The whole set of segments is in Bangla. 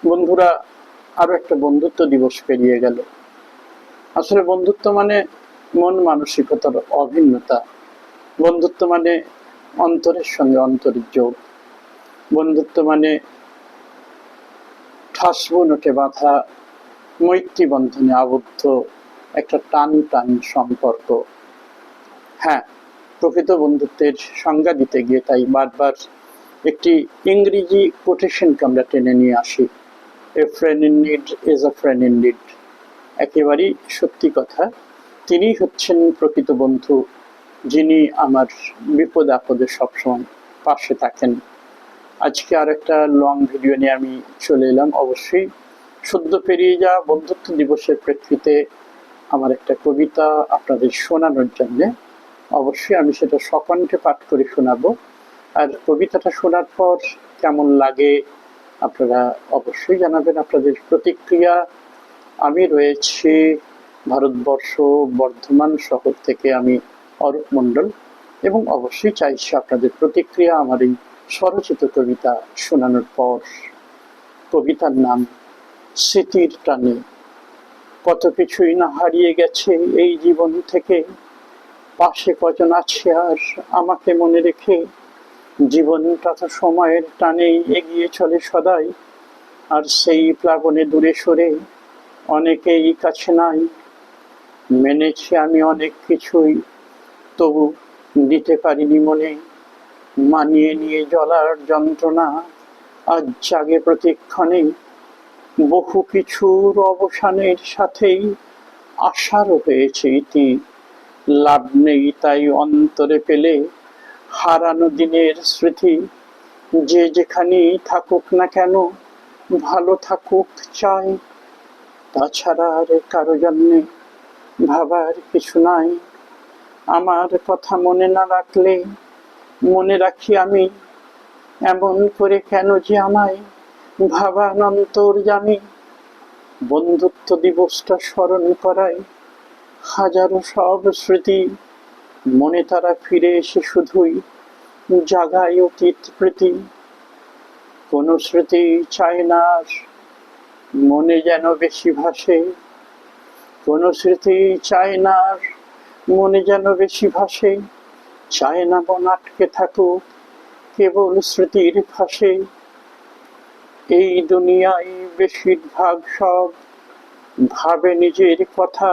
বন্ধুরা, আরো একটা বন্ধুত্ব দিবস পেরিয়ে গেল। আসলে বন্ধুত্ব মানে মন মানসিকতার অভিন্নতা। বন্ধুত্ব মানে অন্তরের সঙ্গে অন্তরের যোগ। বন্ধুত্ব মানে ঠাসবুনোটে বাঁধা মৈত্রী বন্ধনে আবদ্ধ একটা টান টান সম্পর্ক। হ্যাঁ, প্রকৃত বন্ধুত্বের সংজ্ঞা দিতে গিয়ে তাই বারবার একটি ইংরেজি কোটেশনকে আমরা টেনে নিয়ে আসি। A friend in need is a friend in need. একেবারেই সত্যি কথা। তিনিই হচ্ছেন প্রকৃত বন্ধু, যিনি আমার বিপদ আপদে সবসময় পাশে থাকেন। আজকে আর একটা লং ভিডিও নিয়ে আমি চলে এলাম। অবশ্যই সদ্য পেরিয়ে যাওয়া বন্ধুত্ব দিবসের প্রেক্ষিতে আমার একটা কবিতা আপনাদের শোনানোর জন্যে। অবশ্যই আমি সেটা সকণ্ঠে পাঠ করে শোনাবো। আর কবিতাটা শোনার পর কেমন লাগে আপনারা অবশ্যই জানাবেন আপনাদের প্রতিক্রিয়া। আমি রয়েছি ভারতবর্ষ, বর্ধমান শহর থেকে। আমি অরূপ মণ্ডল, এবং অবশ্যই চাইছি আপনাদের প্রতিক্রিয়া আমার এই স্বরচিত কবিতা শোনানোর পর। কবিতার নাম স্মৃতির টানে। কত কিছুই না হারিয়ে গেছে এই জীবন থেকে, পাশে কজন আছে আর আমাকে মনে রেখে। জীবনটা তো সময়ের টানেই এগিয়ে চলে সদাই, আর সেই প্লাবনে দূরে সরে অনেকেই কাছে নাই। মেনেছি আমি অনেক কিছুই, তবু দিতে পারিনি মনে। মানিয়ে নিয়ে জ্বলার যন্ত্রণা আজ জাগে প্রতিক্ষণে। বহু কিছুর অবসানের সাথেই আশারও হয়েছে ইতি। লাভ নেই তাই অন্তরে পেলে হারানো দিনের স্মৃতি। যে যেখানেই থাকুক না কেন ভালো থাকুক চাই, তাছাড়া আর কারো জন্যে ভাবার কিছু নাই। আমার কথা মনে না রাখলে মনে রাখি আমি, এমন করে কেন যে আমায় ভাবান অন্তর্যামী। বন্ধুত্ব দিবসটা স্মরণ করায় হাজারো সব স্মৃতি, মনে তারা ফিরে এসে শুধুই জাগায় অতীত প্রীতি। কোনো স্মৃতি চায় না আর মনে যেন বেশি ভাসে, কোনো স্মৃতি চায় না আর মনে যেন বেশি ভাসে। চায় না মন আটকে থাকুক কেবল স্মৃতির ফাঁসে। এই দুনিয়ায় বেশিরভাগ সব ভাবে নিজের কথা,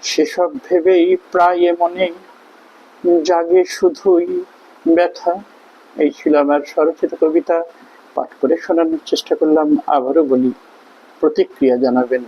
সেসব ভেবেই প্রায় মনে জাগে শুধুই ব্যথা। এই ছিল আমার স্বরচিত কবিতা, পাঠ করে শোনানোর চেষ্টা করলাম। আবারও বলি, প্রতিক্রিয়া জানাবেন।